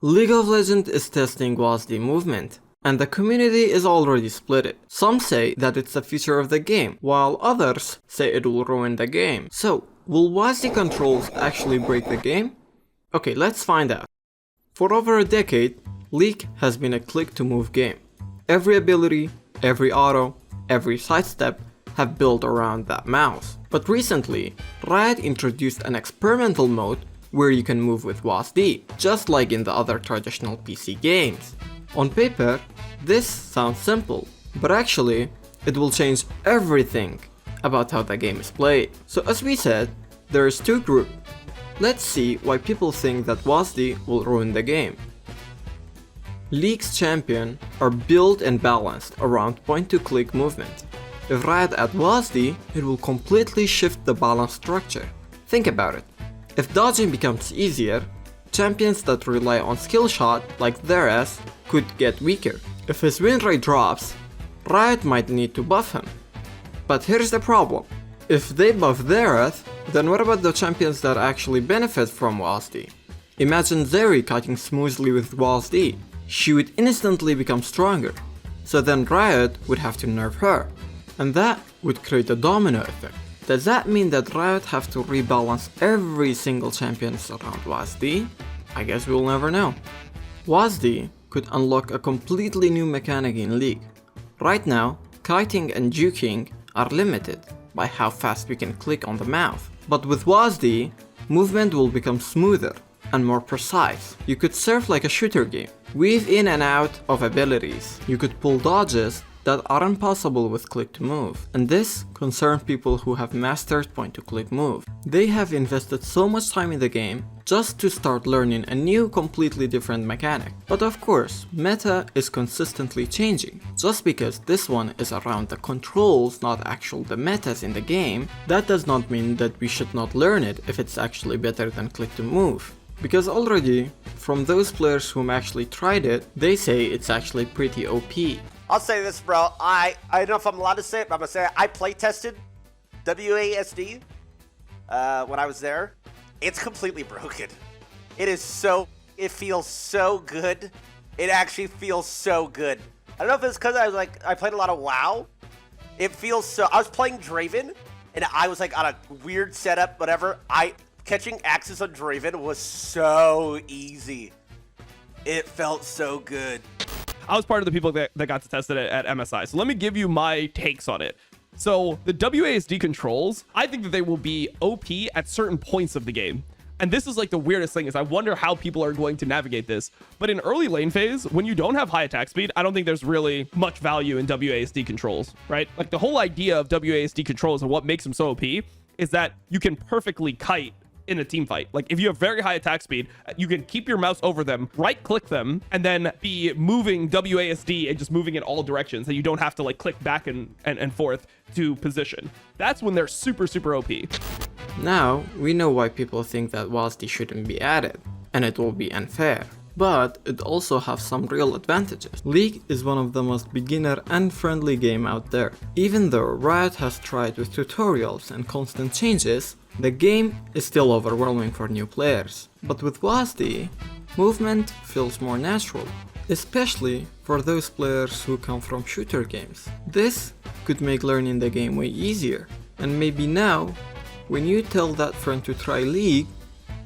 League of Legends is testing WASD movement, and the community is already split. Some say that it's a feature of the game, while others say it will ruin the game. So, will WASD controls actually break the game? Okay, let's find out. For over a decade, League has been a click-to-move game. Every ability, every auto, every sidestep have built around that mouse. But recently, Riot introduced an experimental mode where you can move with WASD, just like in the other traditional PC games. On paper, this sounds simple, but actually, it will change everything about how the game is played. So as we said, there is two groups. Let's see why people think that WASD will ruin the game. League's champions are built and balanced around point-to-click movement. If Riot add WASD, it will completely shift the balance structure. Think about it. If dodging becomes easier, champions that rely on skill shot like Xerath could get weaker. If his win rate drops, Riot might need to buff him. But here's the problem. If they buff Xerath, then what about the champions that actually benefit from WASD? Imagine Zeri cutting smoothly with WASD. She would instantly become stronger. So then Riot would have to nerf her. And that would create a domino effect. Does that mean that Riot have to rebalance every single champions around WASD? I guess we'll never know. WASD could unlock a completely new mechanic in League. Right now, kiting and juking are limited by how fast we can click on the mouse. But with WASD, movement will become smoother and more precise. You could surf like a shooter game, weave in and out of abilities. You could pull dodges that aren't possible with click to move, and this concerns people who have mastered point to click move. They have invested so much time in the game just to start learning a new completely different mechanic. But of course, meta is consistently changing. Just because this one is around the controls, not actual the metas in the game, that does not mean that we should not learn it if it's actually better than click to move. Because already, from those players whom actually tried it, they say it's actually pretty OP. I'll say this, bro. I don't know if I'm allowed to say it, but I'm gonna say it. I playtested WASD when I was there. It's completely broken. It feels so good. It actually feels so good. I don't know if it's because I played a lot of WoW. It feels so. I was playing Draven, and I was like on a weird setup, whatever. Catching axes on Draven was so easy. It felt so good. I was part of the people that got to test it at MSI. So let me give you my takes on it. So the WASD controls, I think that they will be OP at certain points of the game. And this is like the weirdest thing is I wonder how people are going to navigate this. But in early lane phase, when you don't have high attack speed, I don't think there's really much value in WASD controls, right? Like the whole idea of WASD controls and what makes them so OP is that you can perfectly kite in a team fight. Like if you have very high attack speed, you can keep your mouse over them, right click them, and then be moving WASD and just moving in all directions, and you don't have to like click back and forth to position. That's when they're super OP. Now, we know why people think that WASD shouldn't be added, and it will be unfair. But it also has some real advantages. League is one of the most beginner and friendly game out there. Even though Riot has tried with tutorials and constant changes, the game is still overwhelming for new players. But with WASD, movement feels more natural, especially for those players who come from shooter games. This could make learning the game way easier, and maybe now, when you tell that friend to try League,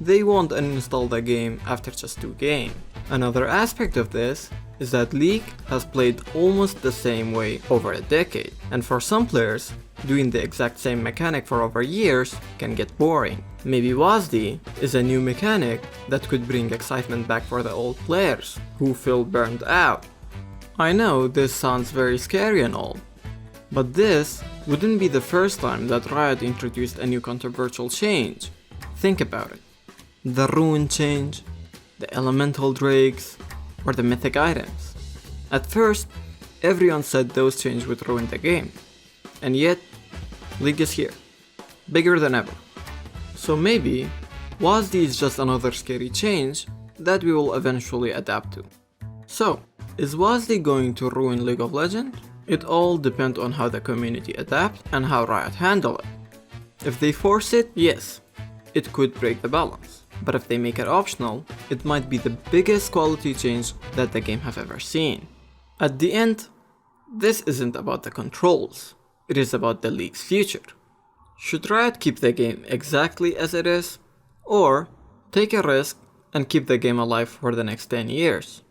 they won't uninstall the game after just 2 games. Another aspect of this is that League has played almost the same way over a decade, and for some players, doing the exact same mechanic for over years can get boring. Maybe WASD is a new mechanic that could bring excitement back for the old players who feel burned out. I know this sounds very scary and all, but this wouldn't be the first time that Riot introduced a new controversial change. Think about it. The Ruin change, the Elemental Drakes, or the Mythic items. At first, everyone said those changes would ruin the game. And yet, League is here, bigger than ever. So maybe, WASD is just another scary change that we will eventually adapt to. So, is WASD going to ruin League of Legends? It all depends on how the community adapts and how Riot handle it. If they force it, yes, it could break the balance. but if they make it optional, it might be the biggest quality change that the game have ever seen. At the end, this isn't about the controls, it is about the league's future. Should Riot keep the game exactly as it is, or take a risk and keep the game alive for the next 10 years?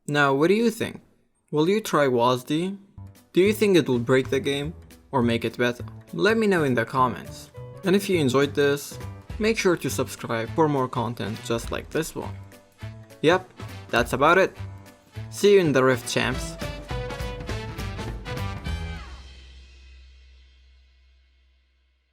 Now, what do you think? Will you try WASD? Do you think it will break the game or make it better? Let me know in the comments. And if you enjoyed this, make sure to subscribe for more content just like this one. Yep, that's about it. See you in the Rift, champs.